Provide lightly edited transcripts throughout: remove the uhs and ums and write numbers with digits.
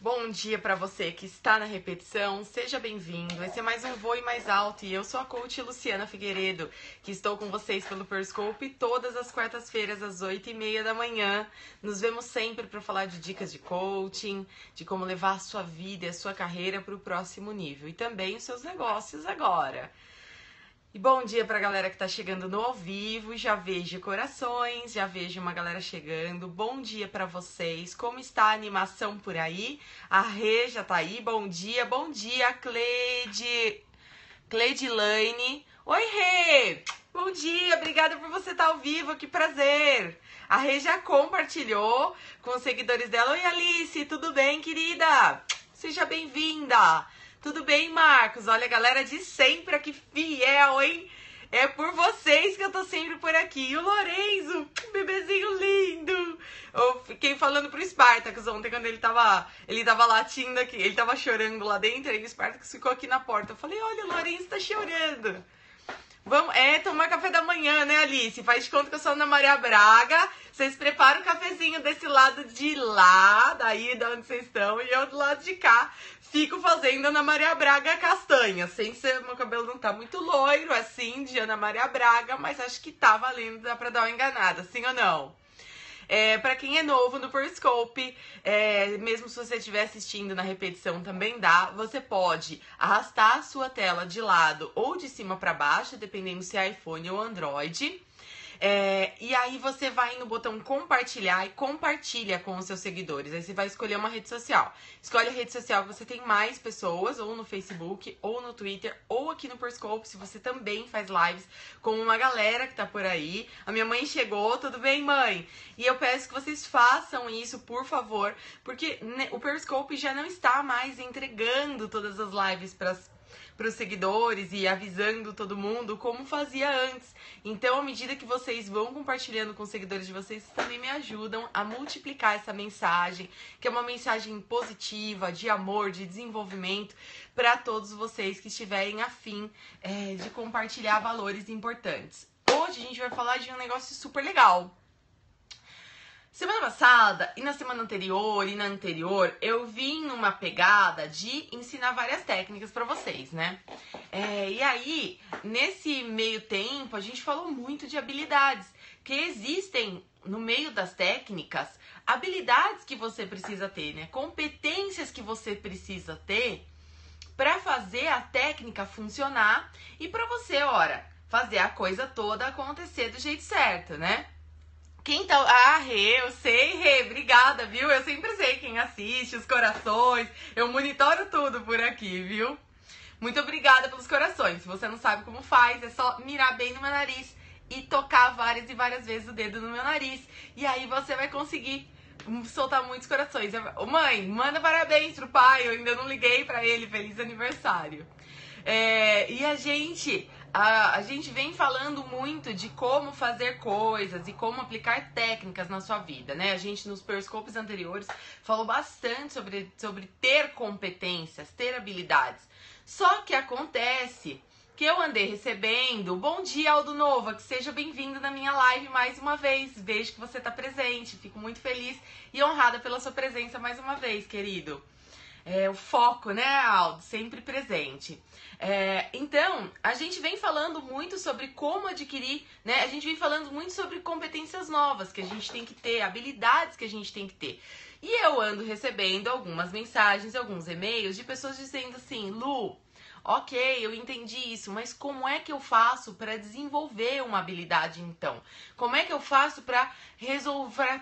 Bom dia para você que está na repetição, seja bem-vindo. Esse é mais um Voe Mais Alto e eu sou a coach Luciana Figueiredo, que estou com vocês pelo Periscope todas as quartas-feiras às 8h30 da manhã. Nos vemos sempre para falar de dicas de coaching, de como levar a sua vida e a sua carreira para o próximo nível e também os seus negócios agora. E bom dia pra galera que tá chegando no ao vivo, já vejo corações, já vejo uma galera chegando. Bom dia pra vocês, como está a animação por aí? A Rê já tá aí, bom dia, Cleidilane. Oi Rê, bom dia, obrigada por você estar ao vivo, que prazer. A Rê já compartilhou com os seguidores dela. Oi Alice, tudo bem querida? Seja bem-vinda. Tudo bem, Marcos? Olha, a galera de sempre aqui, fiel, hein? É por vocês que eu tô sempre por aqui. E o Lorenzo, bebezinho lindo. Eu fiquei falando pro Spartacus ontem, quando ele tava latindo aqui, ele tava chorando lá dentro, aí o Spartacus ficou aqui na porta. Eu falei, olha, o Lorenzo tá chorando. Vamos, tomar café da manhã, né, Alice? Faz de conta que eu sou Ana Maria Braga. Vocês preparam o cafezinho desse lado de lá, daí de onde vocês estão, e eu do lado de cá fico fazendo Ana Maria Braga castanha. Sem ser, meu cabelo não tá muito loiro, assim, de Ana Maria Braga, mas acho que tá valendo, dá pra dar uma enganada, sim ou não? Para quem é novo no Periscope, mesmo se você estiver assistindo na repetição também dá, você pode arrastar a sua tela de lado ou de cima para baixo, dependendo se é iPhone ou Android. E aí você vai no botão compartilhar e compartilha com os seus seguidores. Aí você vai escolher uma rede social. Escolhe a rede social que você tem mais pessoas, ou no Facebook, ou no Twitter, ou aqui no Periscope, se você também faz lives com uma galera que tá por aí. A minha mãe chegou, tudo bem, mãe? E eu peço que vocês façam isso, por favor, porque o Periscope já não está mais entregando todas as lives para os seguidores e avisando todo mundo como fazia antes. Então, à medida que vocês vão compartilhando com os seguidores de vocês, também me ajudam a multiplicar essa mensagem, que é uma mensagem positiva, de amor, de desenvolvimento, para todos vocês que estiverem afim de compartilhar valores importantes. Hoje a gente vai falar de um negócio super legal. Semana passada e na semana anterior e na anterior, eu vim numa pegada de ensinar várias técnicas pra vocês, né? E aí, nesse meio tempo, a gente falou muito de habilidades, que existem no meio das técnicas, habilidades que você precisa ter, né? Competências que você precisa ter pra fazer a técnica funcionar e pra você, fazer a coisa toda acontecer do jeito certo, né? Quem tá... Ah, Rê, eu sei, Rê, obrigada, viu? Eu sempre sei quem assiste, os corações, eu monitoro tudo por aqui, viu? Muito obrigada pelos corações. Se você não sabe como faz, é só mirar bem no meu nariz e tocar várias e várias vezes o dedo no meu nariz. E aí você vai conseguir soltar muitos corações. Mãe, manda parabéns pro pai, eu ainda não liguei pra ele, feliz aniversário. E a gente vem falando muito de como fazer coisas e como aplicar técnicas na sua vida, né? A gente nos periscopes anteriores falou bastante sobre ter competências, ter habilidades. Só que acontece que eu andei recebendo... Bom dia, Aldo Nova, que seja bem-vindo na minha live mais uma vez. Vejo que você tá presente, fico muito feliz e honrada pela sua presença mais uma vez, querido. O foco, né, Aldo? Sempre presente. Então, a gente vem falando muito sobre como adquirir, né? A gente vem falando muito sobre competências novas que a gente tem que ter, habilidades que a gente tem que ter. E eu ando recebendo algumas mensagens, alguns e-mails de pessoas dizendo assim, Lu, ok, eu entendi isso, mas como é que eu faço para desenvolver uma habilidade então? Como é que eu faço para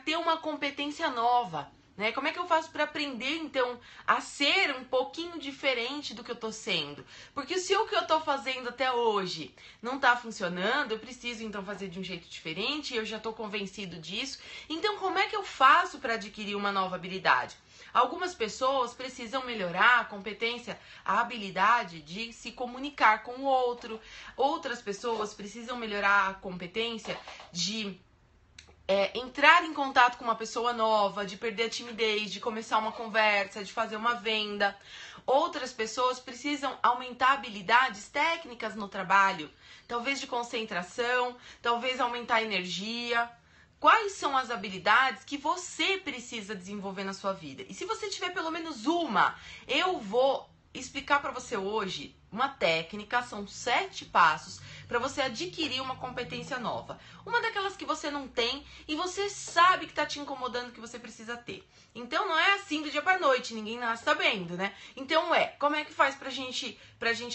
ter uma competência nova? Né? Como é que eu faço para aprender, então, a ser um pouquinho diferente do que eu tô sendo? Porque se o que eu tô fazendo até hoje não tá funcionando, eu preciso, então, fazer de um jeito diferente, eu já tô convencido disso. Então, como é que eu faço para adquirir uma nova habilidade? Algumas pessoas precisam melhorar a competência, a habilidade de se comunicar com o outro. Outras pessoas precisam melhorar a competência de... entrar em contato com uma pessoa nova, de perder a timidez, de começar uma conversa, de fazer uma venda. Outras pessoas precisam aumentar habilidades técnicas no trabalho, talvez de concentração, talvez aumentar a energia, quais são as habilidades que você precisa desenvolver na sua vida. E se você tiver pelo menos uma, eu vou explicar para você hoje uma técnica, são 7 passos para você adquirir uma competência nova. Uma daquelas que você não tem e você sabe que está te incomodando, que você precisa ter. Então não é assim do dia para noite, ninguém nasce sabendo, né? Então como é que faz pra gente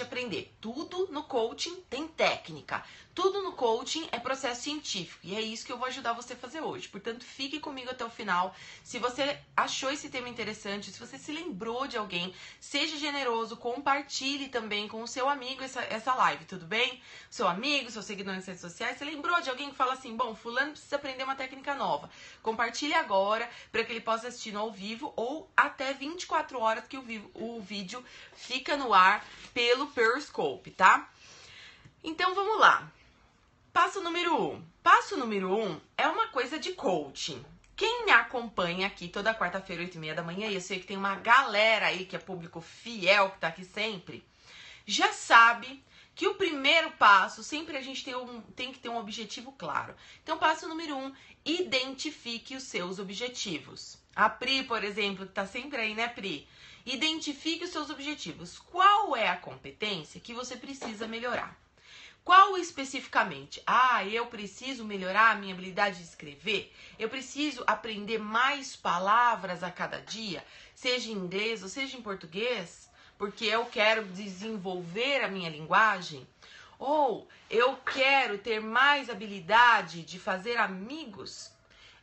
aprender? Tudo no coaching tem técnica. Tudo no coaching é processo científico e é isso que eu vou ajudar você a fazer hoje. Portanto, fique comigo até o final. Se você achou esse tema interessante, se você se lembrou de alguém, seja generoso, compartilhe também com o seu amigo essa live, tudo bem? Seu amigo, seu seguidor nas redes sociais, você lembrou de alguém que fala assim, bom, fulano precisa aprender uma técnica nova. Compartilhe agora para que ele possa assistir no ao vivo ou até 24 horas que o vídeo fica no ar pelo Periscope, tá? Então vamos lá. Passo número 1. Passo número 1 é uma coisa de coaching. Quem me acompanha aqui toda quarta-feira, 8h30 da manhã, e eu sei que tem uma galera aí que é público fiel, que tá aqui sempre, já sabe que o primeiro passo, sempre a gente tem que ter um objetivo claro. Então, passo número 1, identifique os seus objetivos. A Pri, por exemplo, que tá sempre aí, né, Pri? Identifique os seus objetivos. Qual é a competência que você precisa melhorar? Qual especificamente? Eu preciso melhorar a minha habilidade de escrever? Eu preciso aprender mais palavras a cada dia? Seja em inglês ou seja em português? Porque eu quero desenvolver a minha linguagem? Ou eu quero ter mais habilidade de fazer amigos?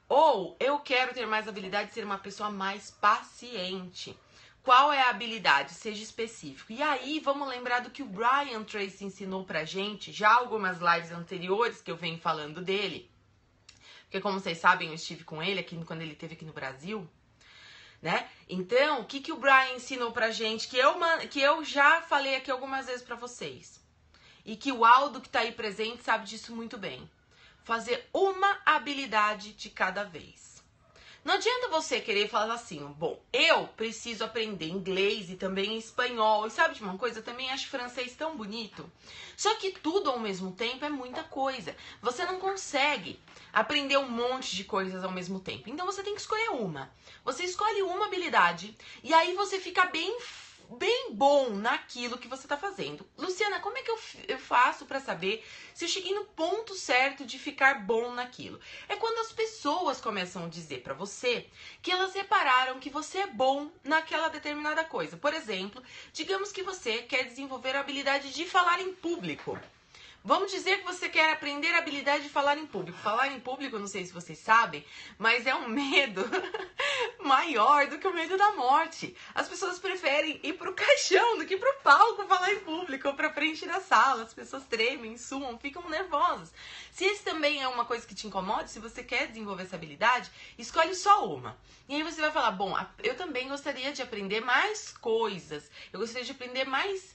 Ou eu quero ter mais habilidade de ser uma pessoa mais paciente? Qual é a habilidade? Seja específico. E aí, vamos lembrar do que o Brian Tracy ensinou pra gente, já algumas lives anteriores que eu venho falando dele. Porque, como vocês sabem, eu estive com ele aqui quando ele esteve aqui no Brasil, né? Então, o que o Brian ensinou pra gente, que eu já falei aqui algumas vezes pra vocês. E que o Aldo, que tá aí presente, sabe disso muito bem. Fazer uma habilidade de cada vez. Não adianta você querer falar assim, bom, eu preciso aprender inglês e também espanhol. E sabe de uma coisa? Eu também acho francês tão bonito. Só que tudo ao mesmo tempo é muita coisa. Você não consegue aprender um monte de coisas ao mesmo tempo. Então você tem que escolher uma. Você escolhe uma habilidade e aí você fica bem bom naquilo que você tá fazendo. Luciana, como é que eu faço pra saber se eu cheguei no ponto certo de ficar bom naquilo? É quando as pessoas começam a dizer pra você que elas repararam que você é bom naquela determinada coisa. Por exemplo, digamos que você quer desenvolver a habilidade de falar em público. Vamos dizer que você quer aprender a habilidade de falar em público. Falar em público, não sei se vocês sabem, mas é um medo maior do que o medo da morte. As pessoas preferem ir pro caixão do que pro palco falar em público, ou pra frente da sala. As pessoas tremem, suam, ficam nervosas. Se esse também é uma coisa que te incomoda, se você quer desenvolver essa habilidade, escolhe só uma. E aí você vai falar, bom, eu também gostaria de aprender mais coisas. Eu gostaria de aprender mais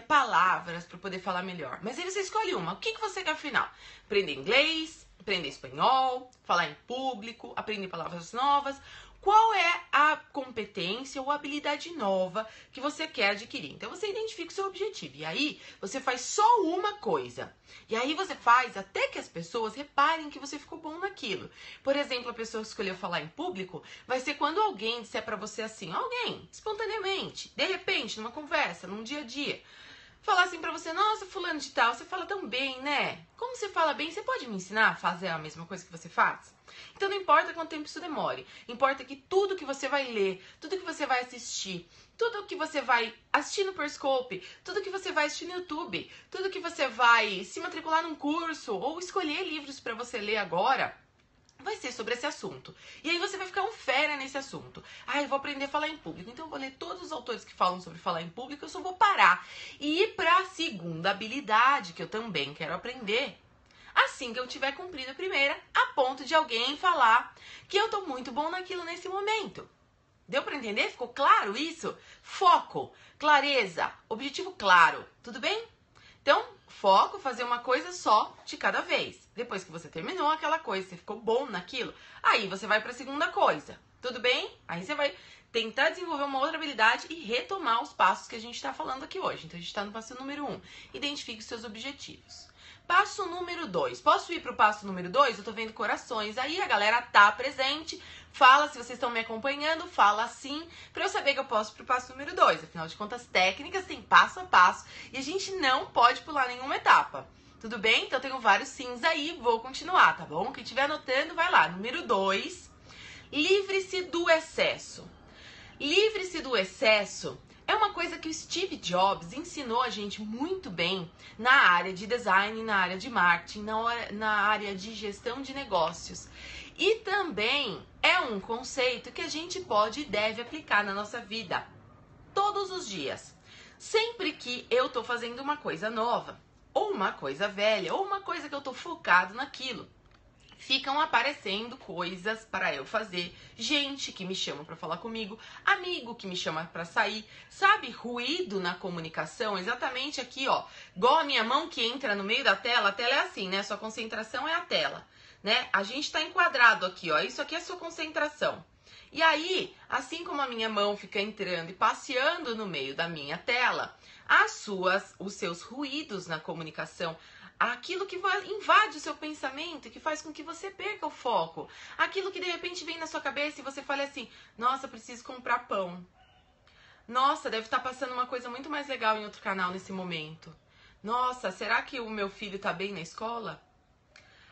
palavras para poder falar melhor. Mas aí você escolhe uma. O que você quer afinal? Aprender inglês, aprender espanhol, falar em público, aprender palavras novas. Qual é a competência ou habilidade nova que você quer adquirir? Então você identifica o seu objetivo. E aí você faz só uma coisa. E aí você faz até que as pessoas reparem que você ficou bom naquilo. Por exemplo, a pessoa que escolheu falar em público vai ser quando alguém disser pra você assim, alguém, espontaneamente, de repente, numa conversa, num dia a dia, falar assim pra você, nossa, fulano de tal, você fala tão bem, né? Como você fala bem, você pode me ensinar a fazer a mesma coisa que você faz? Então não importa quanto tempo isso demore, importa que tudo que você vai ler, tudo que você vai assistir, tudo que você vai assistir no Periscope, tudo que você vai assistir no YouTube, tudo que você vai se matricular num curso ou escolher livros pra você ler agora, vai ser sobre esse assunto. E aí você vai ficar um fera nesse assunto. Eu vou aprender a falar em público. Então eu vou ler todos os autores que falam sobre falar em público, eu só vou parar e ir para a segunda habilidade que eu também quero aprender. Assim que eu tiver cumprido a primeira, a ponto de alguém falar que eu tô muito bom naquilo nesse momento. Deu para entender? Ficou claro isso? Foco, clareza, objetivo claro. Tudo bem? Então, foco, fazer uma coisa só de cada vez. Depois que você terminou aquela coisa, você ficou bom naquilo, aí você vai para a segunda coisa. Tudo bem? Aí você vai tentar desenvolver uma outra habilidade e retomar os passos que a gente está falando aqui hoje. Então, a gente está no passo número 1. Identifique os seus objetivos. Passo número 2. Posso ir pro passo número 2? Eu tô vendo corações. Aí a galera tá presente. Fala se vocês estão me acompanhando. Fala sim, pra eu saber que eu posso ir pro passo número 2. Afinal de contas, técnicas tem passo a passo. E a gente não pode pular nenhuma etapa. Tudo bem? Então eu tenho vários sims aí. Vou continuar, tá bom? Quem estiver anotando, vai lá. Número 2. Livre-se do excesso. Livre-se do excesso é uma coisa que o Steve Jobs ensinou a gente muito bem na área de design, na área de marketing, na área de gestão de negócios. E também é um conceito que a gente pode e deve aplicar na nossa vida todos os dias. Sempre que eu tô fazendo uma coisa nova, ou uma coisa velha, ou uma coisa que eu tô focado naquilo, ficam aparecendo coisas para eu fazer, gente que me chama para falar comigo, amigo que me chama para sair, sabe? Ruído na comunicação, exatamente aqui, ó, igual a minha mão que entra no meio da tela, a tela é assim, né? Sua concentração é a tela, né? A gente tá enquadrado aqui, ó, isso aqui é sua concentração. E aí, assim como a minha mão fica entrando e passeando no meio da minha tela, os seus ruídos na comunicação, aquilo que invade o seu pensamento e que faz com que você perca o foco. Aquilo que de repente vem na sua cabeça e você fala assim, nossa, preciso comprar pão. Nossa, deve estar passando uma coisa muito mais legal em outro canal nesse momento. Nossa, será que o meu filho tá bem na escola?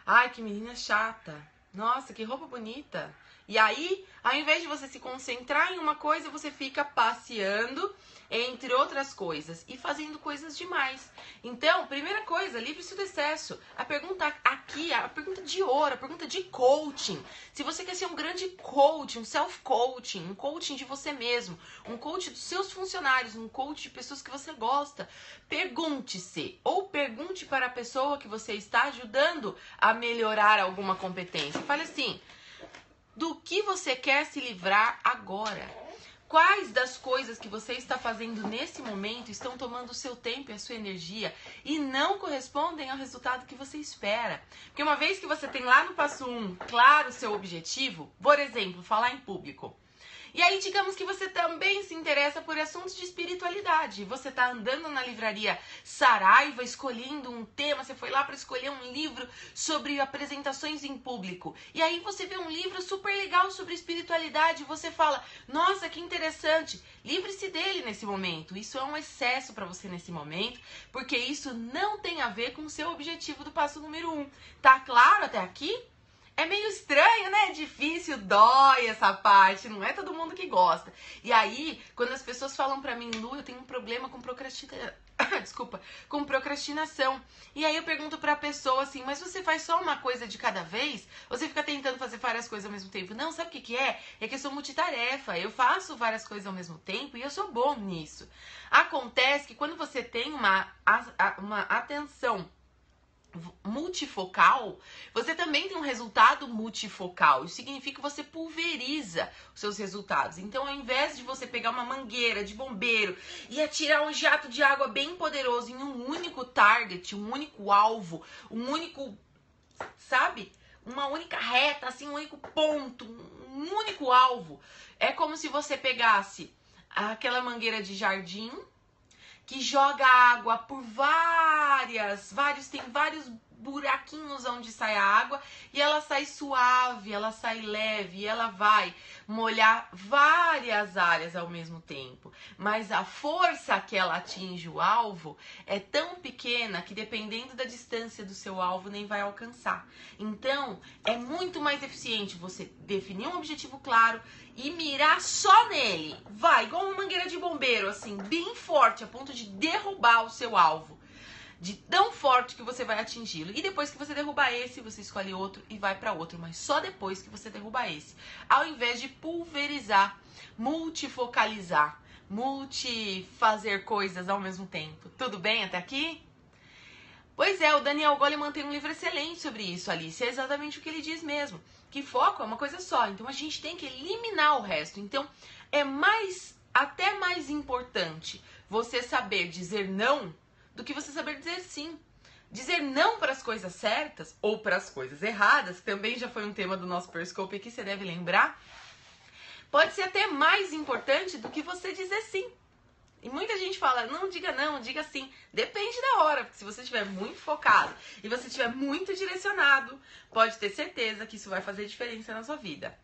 Ai, que menina chata. Nossa, que roupa bonita. E aí, ao invés de você se concentrar em uma coisa, você fica passeando entre outras coisas e fazendo coisas demais. Então, primeira coisa, livre-se do excesso. A pergunta aqui, a pergunta de ouro, a pergunta de coaching. Se você quer ser um grande coach, um self-coaching, um coaching de você mesmo, um coach dos seus funcionários, um coach de pessoas que você gosta, pergunte-se ou pergunte para a pessoa que você está ajudando a melhorar alguma competência. Fale assim, do que você quer se livrar agora? Quais das coisas que você está fazendo nesse momento estão tomando o seu tempo e a sua energia e não correspondem ao resultado que você espera? Porque uma vez que você tem lá no passo 1, claro, o seu objetivo, por exemplo, falar em público. E aí, digamos que você também se interessa por assuntos de espiritualidade. Você tá andando na livraria Saraiva, escolhendo um tema, você foi lá para escolher um livro sobre apresentações em público. E aí você vê um livro super legal sobre espiritualidade e você fala, nossa, que interessante. Livre-se dele nesse momento. Isso é um excesso para você nesse momento, porque isso não tem a ver com o seu objetivo do passo número 1. Tá claro até aqui? É meio estranho, né? É difícil, dói essa parte, não é todo mundo que gosta. E aí, quando as pessoas falam pra mim, Lu, eu tenho um problema com com procrastinação. E aí eu pergunto pra pessoa assim, mas você faz só uma coisa de cada vez? Ou você fica tentando fazer várias coisas ao mesmo tempo? Não, sabe o que é? É que eu sou multitarefa, eu faço várias coisas ao mesmo tempo e eu sou bom nisso. Acontece que quando você tem uma atenção multifocal, você também tem um resultado multifocal. Isso significa que você pulveriza os seus resultados. Então, ao invés de você pegar uma mangueira de bombeiro e atirar um jato de água bem poderoso em um único target, um único alvo, um único, sabe? Uma única reta, assim, um único ponto, um único alvo. É como se você pegasse aquela mangueira de jardim que joga água por tem vários buraquinhos onde sai a água e ela sai suave, ela sai leve, e ela vai molhar várias áreas ao mesmo tempo. Mas a força que ela atinge o alvo é tão pequena que dependendo da distância do seu alvo nem vai alcançar. Então, é muito mais eficiente você definir um objetivo claro e mirar só nele. Vai, igual uma mangueira de bombeiro, assim, bem forte, a ponto de derrubar o seu alvo. De tão forte que você vai atingi-lo. E depois que você derrubar esse, você escolhe outro e vai para outro. Mas só depois que você derrubar esse. Ao invés de pulverizar, multifocalizar, fazer coisas ao mesmo tempo. Tudo bem até aqui? Pois é, o Daniel Goleman tem um livro excelente sobre isso, Alice. É exatamente o que ele diz mesmo. Que foco é uma coisa só. Então a gente tem que eliminar o resto. Então é até mais importante você saber dizer não do que você saber dizer sim. Dizer não para as coisas certas ou para as coisas erradas, que também já foi um tema do nosso Periscope aqui, você deve lembrar, pode ser até mais importante do que você dizer sim. E muita gente fala, não, diga sim. Depende da hora, porque se você estiver muito focado e você estiver muito direcionado, pode ter certeza que isso vai fazer diferença na sua vida.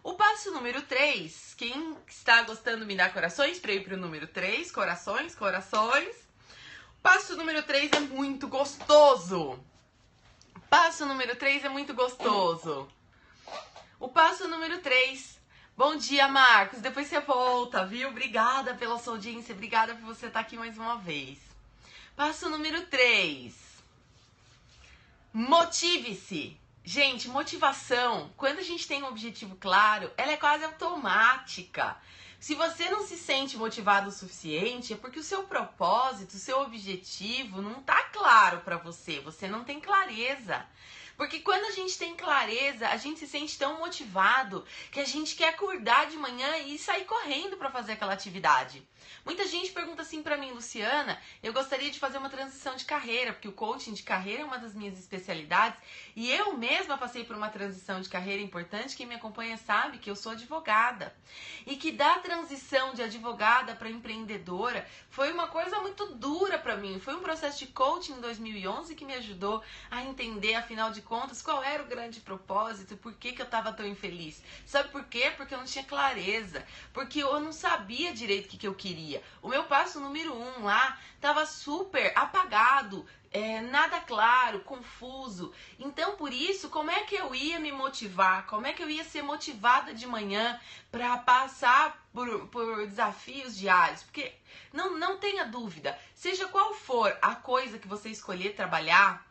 O passo número 3, quem está gostando me dá corações para ir para o número 3, corações. Passo número 3 é muito gostoso. Passo número 3 é muito gostoso. O passo número 3. Bom dia, Marcos. Depois você volta, viu? Obrigada pela sua audiência. Obrigada por você estar aqui mais uma vez. Passo número 3. Motive-se. Gente, motivação, quando a gente tem um objetivo claro, ela é quase automática. Se você não se sente motivado o suficiente, é porque o seu propósito, o seu objetivo não tá claro pra você. Você não tem clareza. Porque quando a gente tem clareza, a gente se sente tão motivado que a gente quer acordar de manhã e sair correndo pra fazer aquela atividade. Muita gente pergunta assim pra mim, Luciana, eu gostaria de fazer uma transição de carreira, porque o coaching de carreira é uma das minhas especialidades, e eu mesma passei por uma transição de carreira importante. Quem me acompanha sabe que eu sou advogada, e que da transição de advogada para empreendedora foi uma coisa muito dura pra mim. Foi um processo de coaching em 2011 que me ajudou a entender, afinal de contas, qual era o grande propósito, por que eu estava tão infeliz. Sabe por quê? Porque eu não tinha clareza, porque eu não sabia direito o que eu queria. O meu passo número 1 lá estava super apagado, nada claro, confuso. Então, por isso, como é que eu ia me motivar? Como é que eu ia ser motivada de manhã para passar por desafios diários? Porque não tenha dúvida, seja qual for a coisa que você escolher trabalhar,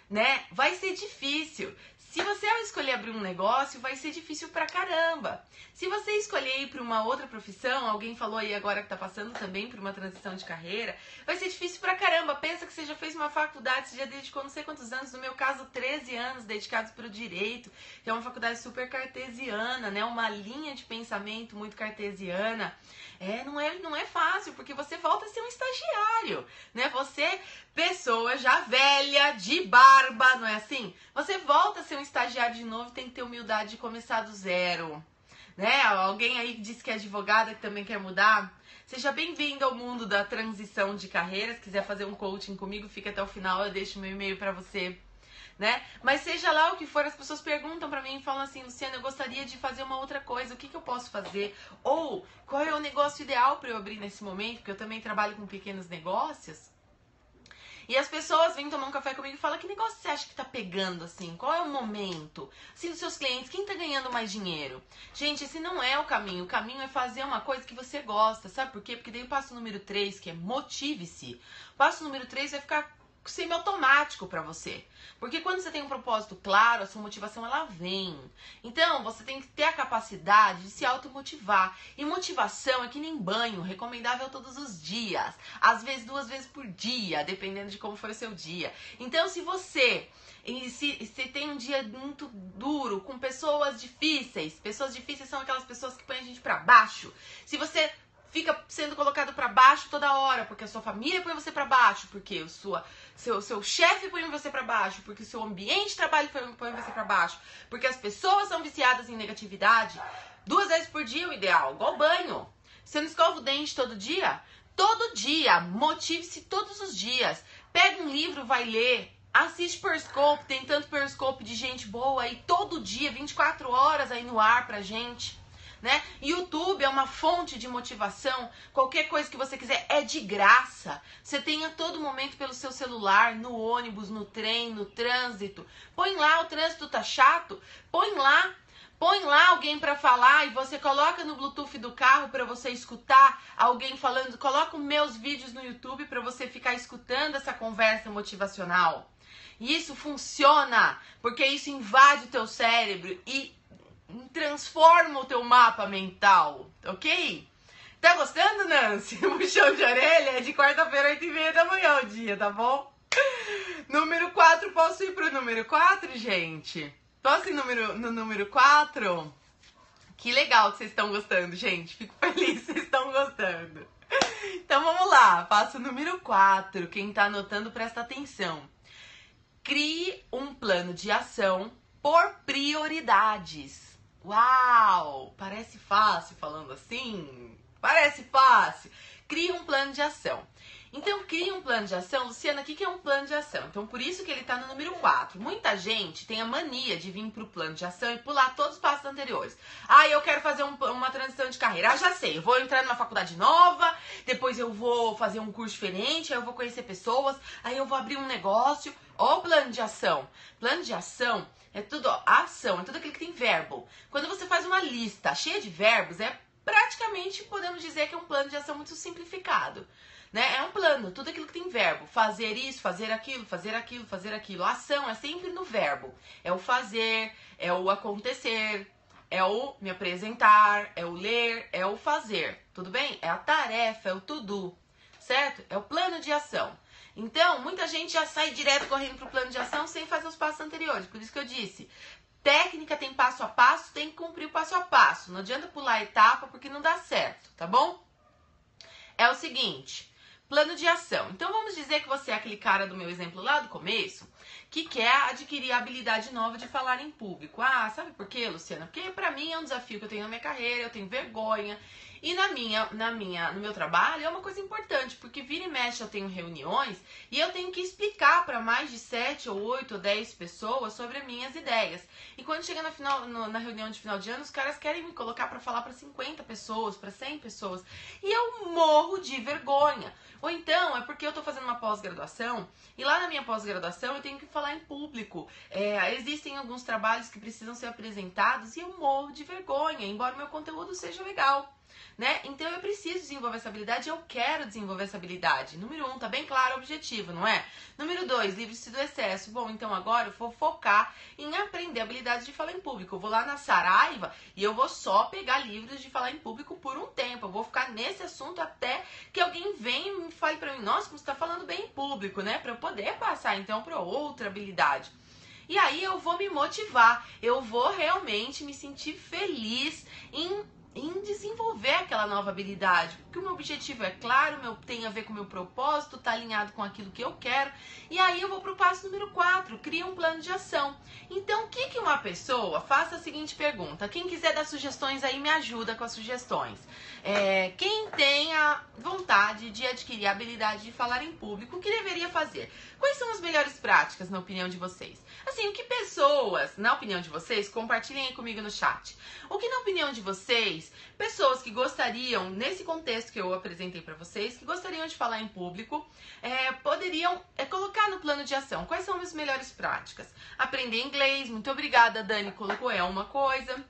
né, vai ser difícil. Se você escolher abrir um negócio, vai ser difícil pra caramba. Se você escolher ir para uma outra profissão, alguém falou aí agora que tá passando também por uma transição de carreira, vai ser difícil pra caramba. Pensa que você já fez uma faculdade, você já dedicou não sei quantos anos, no meu caso 13 anos dedicados para o direito, que é uma faculdade super cartesiana, né, uma linha de pensamento muito cartesiana. Não é fácil, porque você volta a ser um estagiário, né? Você, pessoa já velha, de barba, não é assim? Você volta a ser um estagiário de novo e tem que ter humildade de começar do zero, né? Alguém aí que disse que é advogada, que também quer mudar. Seja bem-vindo ao mundo da transição de carreira. Se quiser fazer um coaching comigo, fica até o final, eu deixo meu e-mail pra você, né? Mas seja lá o que for, as pessoas perguntam pra mim e falam assim, Luciana, eu gostaria de fazer uma outra coisa, o que eu posso fazer? Ou, qual é o negócio ideal pra eu abrir nesse momento? Porque eu também trabalho com pequenos negócios. E as pessoas vêm tomar um café comigo e falam, que negócio você acha que tá pegando, assim? Qual é o momento? Assim, dos seus clientes, quem tá ganhando mais dinheiro? Gente, esse não é o caminho. O caminho é fazer uma coisa que você gosta, sabe por quê? Porque daí o passo número 3, que é motive-se. O passo número 3 vai ficar semi-automático pra você. Porque quando você tem um propósito claro, a sua motivação, ela vem. Então, você tem que ter a capacidade de se automotivar. E motivação é que nem banho, recomendável todos os dias. Às vezes 2 vezes por dia, dependendo de como for o seu dia. Então, se você tem um dia muito duro, com pessoas difíceis são aquelas pessoas que põem a gente pra baixo. Se você fica sendo colocado pra baixo toda hora, porque a sua família põe você pra baixo, porque seu chefe põe você pra baixo, porque o seu ambiente de trabalho põe você pra baixo, porque as pessoas são viciadas em negatividade, 2 vezes por dia é o ideal, igual banho. Você não escova o dente todo dia? Todo dia, motive-se todos os dias. Pega um livro, vai ler, assiste Periscope, tem tanto Periscope de gente boa aí, todo dia, 24 horas aí no ar pra gente. Né? YouTube é uma fonte de motivação. Qualquer coisa que você quiser é de graça. Você tem a todo momento pelo seu celular, no ônibus, no trem, no trânsito. Põe lá, o trânsito tá chato, põe lá alguém pra falar e você coloca no Bluetooth do carro pra você escutar alguém falando. Coloca os meus vídeos no YouTube pra você ficar escutando essa conversa motivacional. E isso funciona, porque isso invade o teu cérebro e transforma o teu mapa mental, ok? Tá gostando, Nancy? O puxão de orelha é de quarta-feira, 8h30 da manhã o dia, tá bom? Número 4, posso ir pro número 4, gente? Posso ir no número 4? Que legal que vocês estão gostando, gente. Fico feliz que vocês estão gostando. Então vamos lá, passo número 4. Quem tá anotando, presta atenção. Crie um plano de ação por prioridades. Uau! Parece fácil falando assim, Parece fácil? Cria um plano de ação. Então, cria um plano de ação. Luciana, o que é um plano de ação? Então, por isso que ele está no número 4. Muita gente tem a mania de vir para o plano de ação e pular todos os passos anteriores. Ah, eu quero fazer uma transição de carreira. Ah, já sei, eu vou entrar numa faculdade nova, depois eu vou fazer um curso diferente, aí eu vou conhecer pessoas, aí eu vou abrir um negócio. Ó o plano de ação. Plano de ação é tudo, ó, ação, é tudo aquilo que tem verbo. Quando você faz uma lista cheia de verbos, praticamente podemos dizer que é um plano de ação muito simplificado. Né? É um plano, tudo aquilo que tem verbo. Fazer isso, fazer aquilo, fazer aquilo, fazer aquilo. A ação é sempre no verbo. É o fazer, é o acontecer, é o me apresentar, é o ler, é o fazer. Tudo bem? É a tarefa, é o to-do, certo? É o plano de ação. Então, muita gente já sai direto correndo pro plano de ação sem fazer os passos anteriores. Por isso que eu disse, técnica tem passo a passo, tem que cumprir o passo a passo. Não adianta pular a etapa porque não dá certo, tá bom? É o seguinte... Plano de ação. Então, vamos dizer que você é aquele cara do meu exemplo lá do começo, que quer adquirir a habilidade nova de falar em público. Ah, sabe por quê, Luciana? Porque pra mim é um desafio que eu tenho na minha carreira, eu tenho vergonha. E no meu trabalho é uma coisa importante, porque vira e mexe eu tenho reuniões e eu tenho que explicar para mais de 7 ou 8 ou 10 pessoas sobre as minhas ideias. E quando chega na reunião de final de ano, os caras querem me colocar para falar para 50 pessoas, para 100 pessoas. E eu morro de vergonha. Ou então é porque eu tô fazendo uma pós-graduação e lá na minha pós-graduação eu tenho que falar em público. Existem alguns trabalhos que precisam ser apresentados e eu morro de vergonha, embora o meu conteúdo seja legal. Né? Então eu preciso desenvolver essa habilidade, eu quero desenvolver essa habilidade. Número 1, tá bem claro o objetivo, não é? Número 2, livre-se do excesso. Bom, então agora eu vou focar em aprender a habilidade de falar em público. Eu vou lá na Saraiva e eu vou só pegar livros de falar em público por um tempo. Eu vou ficar nesse assunto até que alguém venha e me fale pra mim, nossa, como você tá falando bem em público, né? Pra eu poder passar então pra outra habilidade. E aí eu vou me motivar, eu vou realmente me sentir feliz em desenvolver aquela nova habilidade, porque o meu objetivo é claro, tem a ver com o meu propósito, tá alinhado com aquilo que eu quero, e aí eu vou pro passo número 4, cria um plano de ação. Então, o que uma pessoa, faça a seguinte pergunta, quem quiser dar sugestões aí, me ajuda com as sugestões. Quem tem a vontade de adquirir a habilidade de falar em público, o que deveria fazer? Quais são as melhores práticas, na opinião de vocês? Assim, o que pessoas, na opinião de vocês, compartilhem aí comigo no chat. O que, na opinião de vocês, pessoas que gostariam, nesse contexto que eu apresentei pra vocês, que gostariam de falar em público, poderiam colocar no plano de ação? Quais são as melhores práticas? Aprender inglês, muito obrigada, Dani, colocou, uma coisa.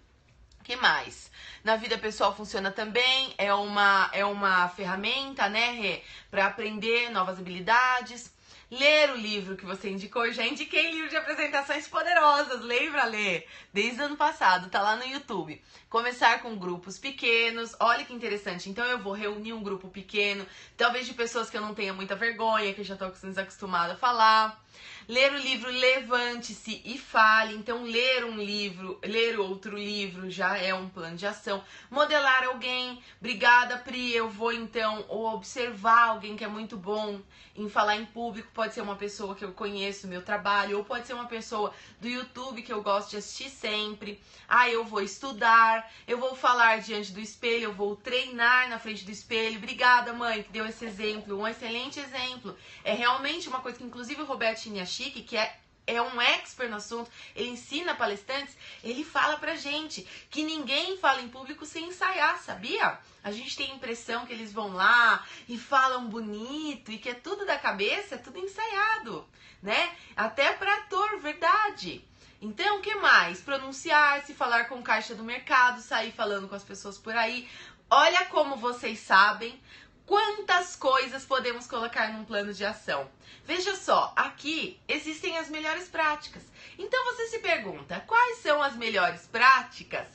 Que mais? Na vida pessoal funciona também, é uma ferramenta, né, Rê, para aprender novas habilidades. Ler o livro que você indicou, eu já indiquei livro de apresentações poderosas, lembra, Lê? Desde o ano passado, tá lá no YouTube. Começar com grupos pequenos, olha que interessante, então eu vou reunir um grupo pequeno, talvez de pessoas que eu não tenha muita vergonha, que eu já tô desacostumada a falar. Ler o livro Levante-se e Fale, então ler um livro, ler outro livro já é um plano de ação. Modelar alguém, obrigada Pri, eu vou então observar alguém que é muito bom em falar em público, pode ser uma pessoa que eu conheço, meu trabalho, ou pode ser uma pessoa do YouTube que eu gosto de assistir sempre. Eu vou estudar, eu vou falar diante do espelho, eu vou treinar na frente do espelho. Obrigada, mãe, que deu esse exemplo, um excelente exemplo. É realmente uma coisa que inclusive o Roberto Chiniachiki, que é um expert no assunto, ele ensina palestrantes, ele fala pra gente que ninguém fala em público sem ensaiar, sabia? A gente tem a impressão que eles vão lá e falam bonito e que é tudo da cabeça, é tudo ensaiado, né? Até pra ator, verdade. Então, o que mais? Pronunciar-se, falar com caixa do mercado, sair falando com as pessoas por aí. Olha como vocês sabem quantas coisas podemos colocar num plano de ação. Veja só, aqui existem as melhores práticas. Então você se pergunta, quais são as melhores práticas?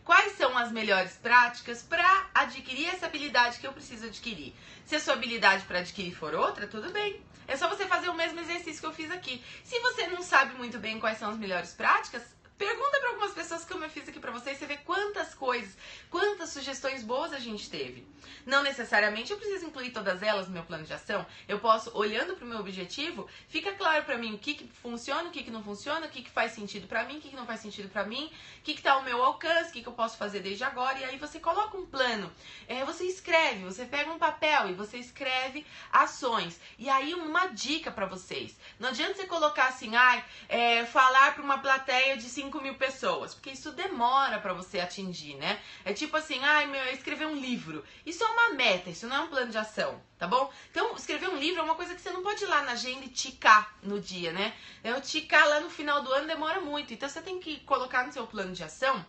Quais são as melhores práticas para adquirir essa habilidade que eu preciso adquirir? Se a sua habilidade para adquirir for outra, tudo bem. É só você fazer o mesmo exercício que eu fiz aqui. Se você não sabe muito bem quais são as melhores práticas, Pergunta para algumas pessoas como eu fiz aqui para vocês, você vê quantas coisas, quantas sugestões boas a gente teve. Não necessariamente eu preciso incluir todas elas no meu plano de ação. Eu posso, olhando para o meu objetivo, fica claro para mim o que funciona, o que não funciona, o que faz sentido para mim, o que não faz sentido para mim, o que está ao meu alcance, o que eu posso fazer desde agora. E aí você coloca um plano, você escreve, você pega um papel e você escreve ações. E aí uma dica para vocês. Não adianta você colocar assim, falar para uma plateia de 5.000 pessoas, porque isso demora para você atingir, né? É tipo assim, escrever um livro. Isso é uma meta, isso não é um plano de ação, tá bom? Então, escrever um livro é uma coisa que você não pode ir lá na agenda e ticar no dia, né? Eu ticar lá no final do ano demora muito, então você tem que colocar no seu plano de ação.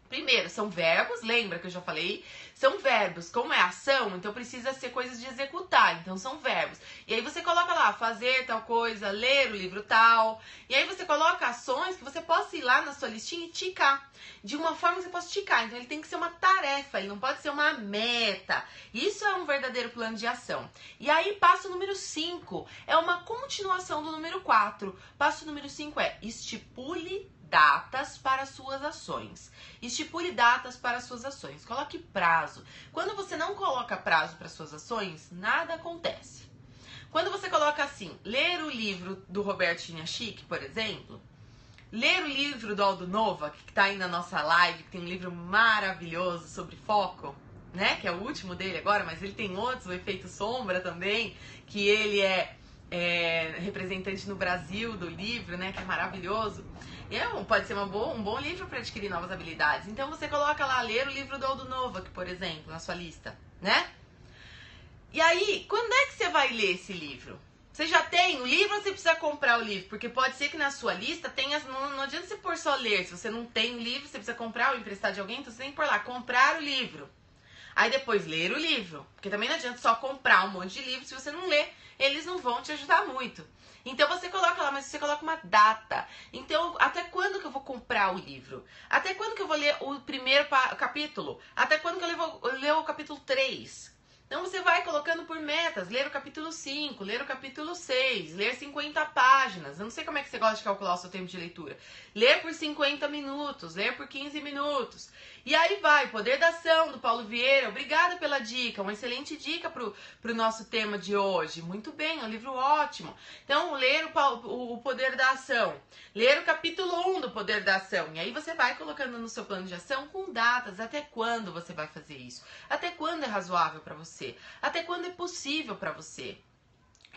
Primeiro, são verbos, lembra que eu já falei? São verbos, como é ação, então precisa ser coisas de executar, então são verbos. E aí você coloca lá, fazer tal coisa, ler o livro tal. E aí você coloca ações que você possa ir lá na sua listinha e ticar. De uma forma que você possa ticar, então ele tem que ser uma tarefa, ele não pode ser uma meta. Isso é um verdadeiro plano de ação. E aí, passo número 5, é uma continuação do número 4. Passo número 5 é estipule datas para suas ações. Estipule datas para suas ações. Coloque prazo. Quando você não coloca prazo para suas ações, nada acontece. Quando você coloca assim, ler o livro do Roberto Chiniachik, por exemplo, ler o livro do Aldo Nova, que está aí na nossa live, que tem um livro maravilhoso sobre foco, né? Que é o último dele agora, mas ele tem outros, o Efeito Sombra também, que ele é representante no Brasil do livro, né? Que é maravilhoso. E pode ser um bom livro para adquirir novas habilidades. Então você coloca lá, ler o livro do Aldo Nova, por exemplo, na sua lista, né? E aí, quando é que você vai ler esse livro? Você já tem o livro ou você precisa comprar o livro? Porque pode ser que na sua lista tenha... Não adianta você pôr só ler. Se você não tem o livro, você precisa comprar ou emprestar de alguém, então você tem que pôr lá, comprar o livro. Aí depois ler o livro. Porque também não adianta só comprar um monte de livros. Se você não ler, eles não vão te ajudar muito. Então você coloca lá, mas você coloca uma data. Então, até quando que eu vou comprar o livro? Até quando que eu vou ler o primeiro capítulo? Até quando que eu vou ler o capítulo 3? Então você vai colocando por metas, ler o capítulo 5, ler o capítulo 6, ler 50 páginas. Eu não sei como é que você gosta de calcular o seu tempo de leitura. Ler por 50 minutos, ler por 15 minutos. E aí vai, Poder da Ação, do Paulo Vieira. Obrigada pela dica, uma excelente dica pro nosso tema de hoje. Muito bem, é um livro ótimo. Então, ler o Poder da Ação. Ler o capítulo 1 do Poder da Ação. E aí você vai colocando no seu plano de ação com datas. Até quando você vai fazer isso? Até quando é razoável para você? Até quando é possível para você?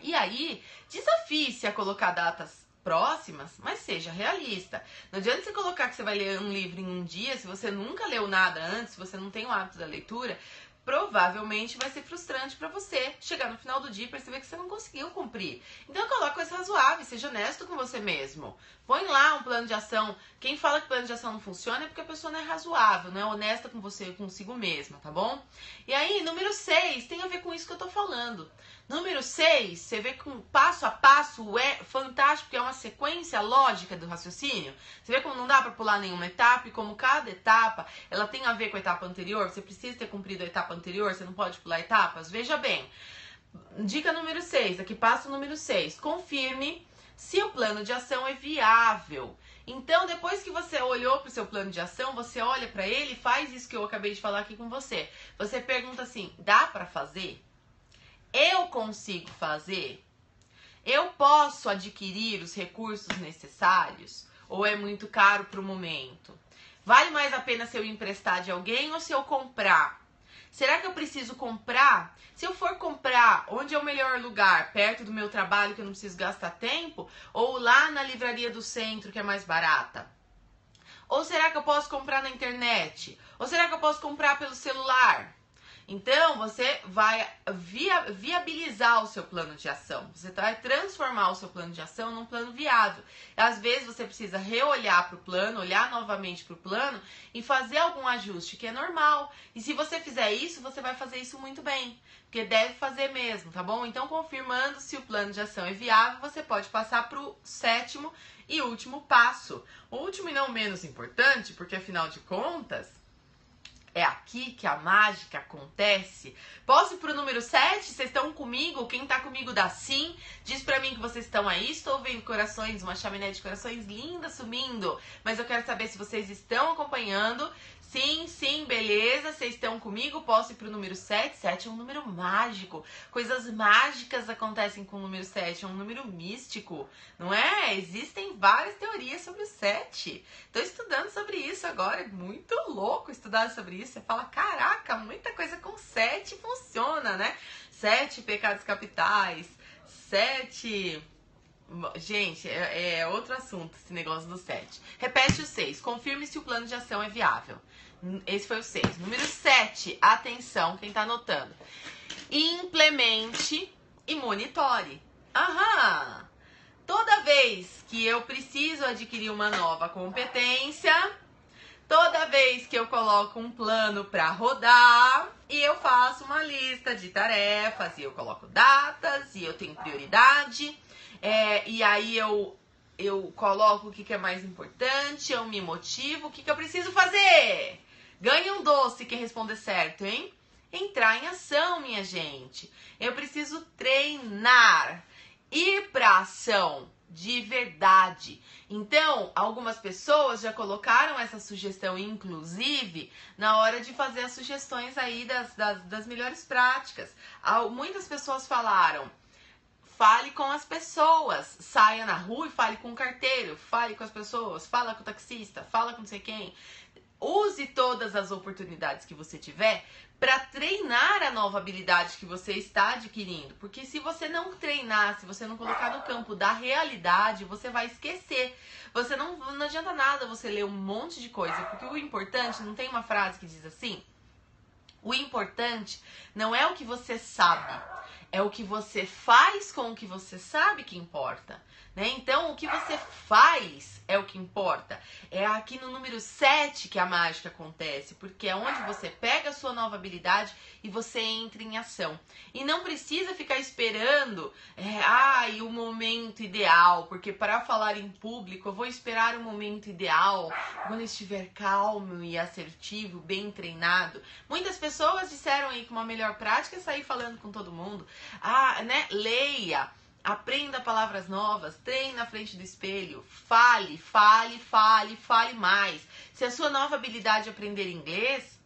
E aí, desafie-se a colocar datas próximas, mas seja realista. Não adianta você colocar que você vai ler um livro em um dia, se você nunca leu nada antes, se você não tem o hábito da leitura, provavelmente vai ser frustrante para você chegar no final do dia e perceber que você não conseguiu cumprir. Então coloque coisas razoáveis, seja honesto com você mesmo. Põe lá um plano de ação. Quem fala que plano de ação não funciona é porque a pessoa não é razoável, não é honesta com você, consigo mesma, tá bom? E aí, número 6, tem a ver com isso que eu tô falando. Número 6, você vê que um passo a passo é fantástico, porque é uma sequência lógica do raciocínio. Você vê como não dá para pular nenhuma etapa e como cada etapa, ela tem a ver com a etapa anterior. Você precisa ter cumprido a etapa anterior, você não pode pular etapas. Veja bem, dica número 6, aqui passo número 6. Confirme se o plano de ação é viável. Então, depois que você olhou para o seu plano de ação, você olha para ele e faz isso que eu acabei de falar aqui com você. Você pergunta assim, dá para fazer? Eu consigo fazer? Eu posso adquirir os recursos necessários? Ou é muito caro para o momento? Vale mais a pena se eu emprestar de alguém ou se eu comprar? Será que eu preciso comprar? Se eu for comprar, onde é o melhor lugar? Perto do meu trabalho, que eu não preciso gastar tempo? Ou lá na livraria do centro, que é mais barata? Ou será que eu posso comprar na internet? Ou será que eu posso comprar pelo celular? Então, você vai viabilizar o seu plano de ação. Você vai transformar o seu plano de ação num plano viável. Às vezes, você precisa reolhar para o plano, olhar novamente para o plano e fazer algum ajuste, que é normal. E se você fizer isso, você vai fazer isso muito bem. Porque deve fazer mesmo, tá bom? Então, confirmando se o plano de ação é viável, você pode passar para o 7º e último passo. O último e não menos importante, porque afinal de contas, É aqui que a mágica acontece. Posso ir pro número 7? Vocês estão comigo? Quem tá comigo dá sim. Diz pra mim que vocês estão aí. Estou vendo corações, uma chaminé de corações linda sumindo. Mas eu quero saber se vocês estão acompanhando. Sim, sim, beleza. Vocês estão comigo? Posso ir pro número 7? 7 é um número mágico. Coisas mágicas acontecem com o número 7. É um número místico, não é? Existem várias teorias sobre o 7. Tô estudando sobre isso agora. É muito louco estudar sobre isso. Você fala, caraca, muita coisa com 7 funciona, né? 7 pecados capitais. 7... Gente, é outro assunto esse negócio do 7. Repete o 6. Confirme se o plano de ação é viável. Esse foi o 6. Número 7. Atenção, quem tá anotando. Implemente e monitore. Aham! Toda vez que eu preciso adquirir uma nova competência, toda vez que eu coloco um plano para rodar e eu faço uma lista de tarefas e eu coloco datas e eu tenho prioridade, e aí eu coloco o que é mais importante, eu me motivo, o que eu preciso fazer? Ganhe um doce, quem responder certo, hein? Entrar em ação, minha gente. Eu preciso treinar. Ir pra ação de verdade. Então, algumas pessoas já colocaram essa sugestão, inclusive, na hora de fazer as sugestões aí das melhores práticas. Muitas pessoas falaram, fale com as pessoas, saia na rua e fale com o carteiro, fale com as pessoas, fala com o taxista, fala com não sei quem. Use todas as oportunidades que você tiver para treinar a nova habilidade que você está adquirindo. Porque se você não treinar, se você não colocar no campo da realidade, você vai esquecer. Você não adianta nada você ler um monte de coisa, porque o importante, não tem uma frase que diz assim? O importante não é o que você sabe, é o que você faz com o que você sabe que importa, né? Então, o que você faz é o que importa. É aqui no número 7 que a mágica acontece, porque é onde você pega a sua nova habilidade e você entra em ação. E não precisa ficar esperando o momento ideal, porque para falar em público eu vou esperar o momento ideal, quando eu estiver calmo e assertivo, bem treinado. Muitas pessoas disseram aí que uma melhor prática é sair falando com todo mundo. Leia, aprenda palavras novas, treine na frente do espelho, fale mais. Se a sua nova habilidade é aprender inglês,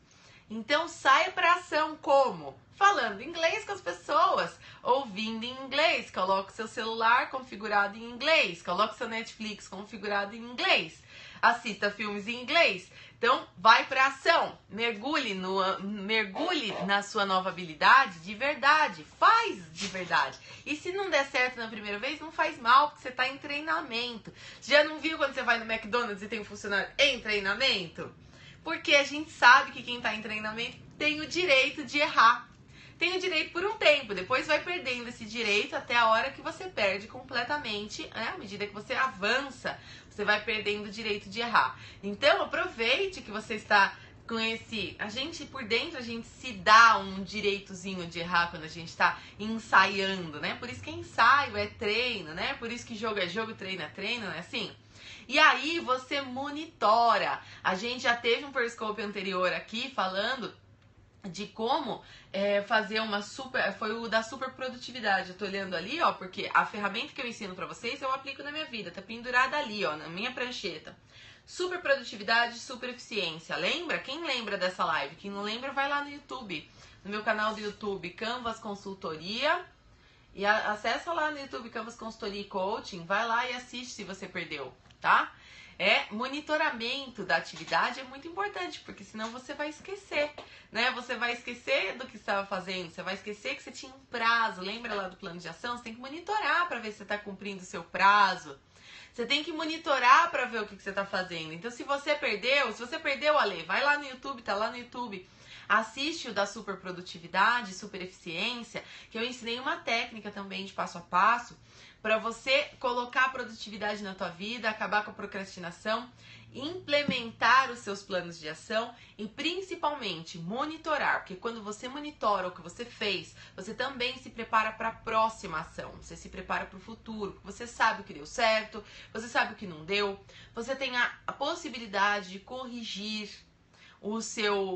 então saia para ação como? Falando inglês com as pessoas, ouvindo em inglês, coloque seu celular configurado em inglês, coloque seu Netflix configurado em inglês, assista filmes em inglês. Então, vai para ação, mergulhe na sua nova habilidade de verdade, faz de verdade. E se não der certo na primeira vez, não faz mal, porque você está em treinamento. Já não viu quando você vai no McDonald's e tem um funcionário em treinamento? Porque a gente sabe que quem está em treinamento tem o direito de errar. Tem o direito por um tempo, depois vai perdendo esse direito até a hora que você perde completamente, né? À medida que você avança, você vai perdendo o direito de errar. Então, aproveite que você está com esse... A gente, por dentro, a gente se dá um direitozinho de errar quando a gente está ensaiando, né? Por isso que ensaio é treino, né? Por isso que jogo é jogo, treino é treino, não é assim? E aí, você monitora. A gente já teve um Periscope anterior aqui falando de como fazer uma foi o da super produtividade. Eu tô olhando ali, ó, porque a ferramenta que eu ensino pra vocês eu aplico na minha vida, tá pendurada ali, ó, na minha prancheta. Super produtividade, super eficiência. Lembra? Quem lembra dessa live? Quem não lembra, vai lá no YouTube, no meu canal do YouTube, Canvas Consultoria, e acessa lá no YouTube Canvas Consultoria e Coaching, vai lá e assiste se você perdeu, tá? Monitoramento da atividade é muito importante, porque senão você vai esquecer, né? Você vai esquecer do que estava fazendo, você vai esquecer que você tinha um prazo. Lembra lá do plano de ação? Você tem que monitorar para ver se você está cumprindo o seu prazo. Você tem que monitorar para ver o que você está fazendo. Então, se você perdeu, Ale, vai lá no YouTube, tá lá no YouTube. Assiste o da super produtividade, super eficiência, que eu ensinei uma técnica também de passo a passo, para você colocar a produtividade na tua vida, acabar com a procrastinação, implementar os seus planos de ação e principalmente monitorar, porque quando você monitora o que você fez, você também se prepara para a próxima ação, você se prepara para o futuro, você sabe o que deu certo, você sabe o que não deu, você tem a possibilidade de corrigir.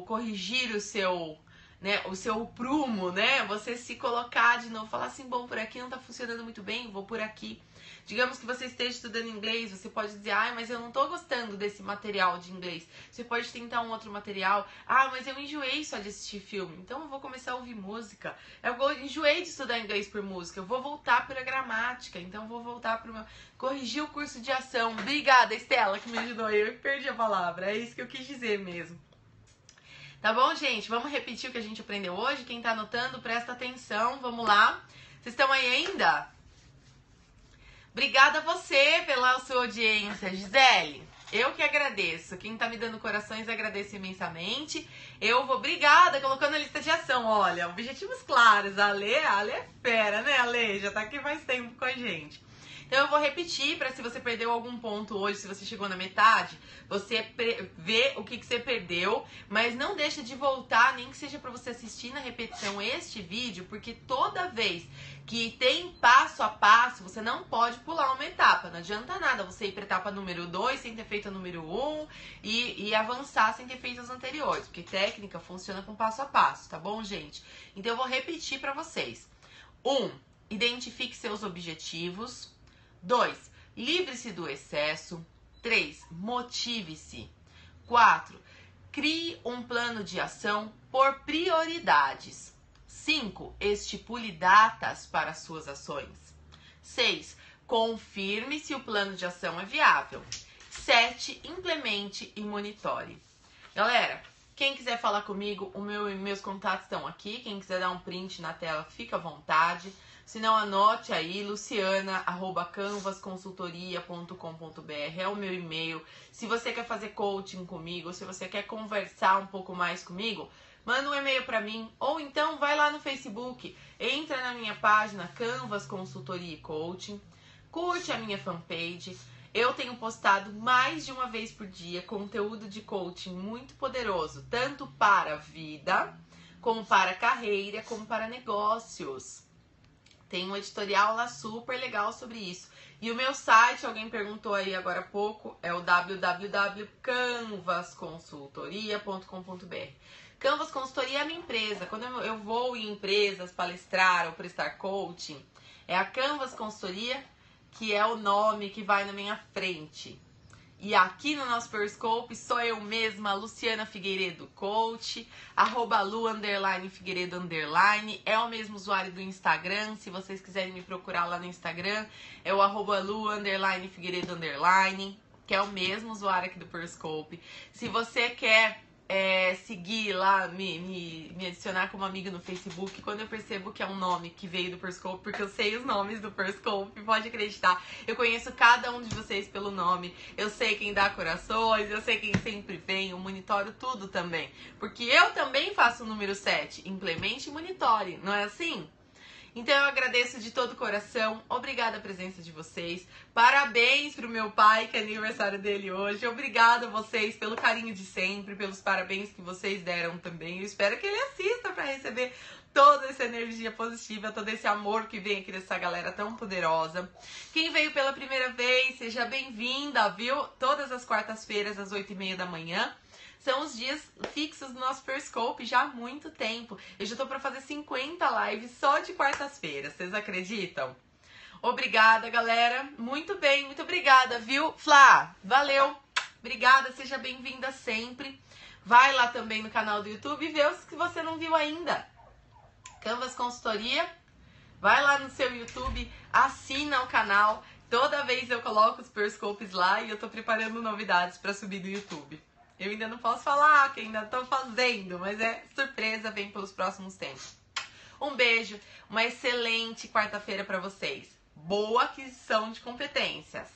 corrigir o seu, né, o seu prumo, né? Você se colocar de novo, falar assim, bom, por aqui não tá funcionando muito bem, vou por aqui. Digamos que você esteja estudando inglês, você pode dizer, mas eu não tô gostando desse material de inglês. Você pode tentar um outro material. Mas eu enjoei só de assistir filme, então eu vou começar a ouvir música. Eu enjoei de estudar inglês por música, eu vou voltar para a gramática, então eu vou voltar para corrigir o curso de ação. Obrigada, Estela, que me ajudou. Eu perdi a palavra, é isso que eu quis dizer mesmo. Tá bom, gente? Vamos repetir o que a gente aprendeu hoje? Quem tá anotando, presta atenção. Vamos lá. Vocês estão aí ainda? Obrigada a você pela sua audiência, Gisele. Eu que agradeço. Quem tá me dando corações, agradeço imensamente. Eu vou, obrigada, colocando a lista de ação. Olha, objetivos claros. A Ale é fera, né, Ale? Já tá aqui faz tempo com a gente. Então eu vou repetir para, se você perdeu algum ponto hoje, se você chegou na metade, você vê o que você perdeu, mas não deixa de voltar, nem que seja para você assistir na repetição este vídeo, porque toda vez que tem passo a passo, você não pode pular uma etapa. Não adianta nada você ir para etapa número 2 sem ter feito a número 1 e avançar sem ter feito as anteriores, porque técnica funciona com passo a passo, tá bom, gente? Então eu vou repetir para vocês. 1. Identifique seus objetivos. 2. Livre-se do excesso. 3. Motive-se. 4. Crie um plano de ação por prioridades. 5. Estipule datas para suas ações. 6. Confirme se o plano de ação é viável. 7. Implemente e monitore. Galera, quem quiser falar comigo, meus contatos estão aqui. Quem quiser dar um print na tela, fica à vontade. Se não, anote aí, luciana@canvasconsultoria.com.br é o meu e-mail. Se você quer fazer coaching comigo, se você quer conversar um pouco mais comigo, manda um e-mail para mim. Ou então vai lá no Facebook, entra na minha página Canvas Consultoria e Coaching, curte a minha fanpage. Eu tenho postado mais de uma vez por dia conteúdo de coaching muito poderoso, tanto para a vida, como para a carreira, como para negócios. Tem um editorial lá super legal sobre isso. E o meu site, alguém perguntou aí agora há pouco, é o www.canvasconsultoria.com.br. Canvas Consultoria é a minha empresa. Quando eu vou em empresas palestrar ou prestar coaching, é a Canvas Consultoria que é o nome que vai na minha frente. E aqui no nosso Periscope sou eu mesma, Luciana Figueiredo Coach, @Lu_Figueiredo_, é o mesmo usuário do Instagram. Se vocês quiserem me procurar lá no Instagram, é o @Lu_Figueiredo_, que é o mesmo usuário aqui do Periscope. Se você quer seguir lá, me adicionar como amiga no Facebook, quando eu percebo que é um nome que veio do Periscope, porque eu sei os nomes do Periscope, pode acreditar, eu conheço cada um de vocês pelo nome, eu sei quem dá corações, eu sei quem sempre vem, eu monitoro tudo também, porque eu também faço o número 7, implemente e monitore, não é assim? Então eu agradeço de todo o coração, obrigada a presença de vocês, parabéns pro meu pai, que é aniversário dele hoje, obrigada a vocês pelo carinho de sempre, pelos parabéns que vocês deram também, eu espero que ele assista para receber toda essa energia positiva, todo esse amor que vem aqui dessa galera tão poderosa. Quem veio pela primeira vez, seja bem-vinda, viu? Todas as quartas-feiras às 8h30 da manhã. São os dias fixos do nosso Periscope já há muito tempo. Eu já tô pra fazer 50 lives só de quartas-feiras, vocês acreditam? Obrigada, galera. Muito bem, muito obrigada, viu? Flá, valeu. Obrigada, seja bem-vinda sempre. Vai lá também no canal do YouTube e vê os que você não viu ainda. Canvas Consultoria. Vai lá no seu YouTube, assina o canal. Toda vez eu coloco os Periscopes lá e eu tô preparando novidades pra subir no YouTube. Eu ainda não posso falar, que ainda tô fazendo, mas é surpresa, vem pelos próximos tempos. Um beijo, uma excelente quarta-feira pra vocês. Boa aquisição de competências.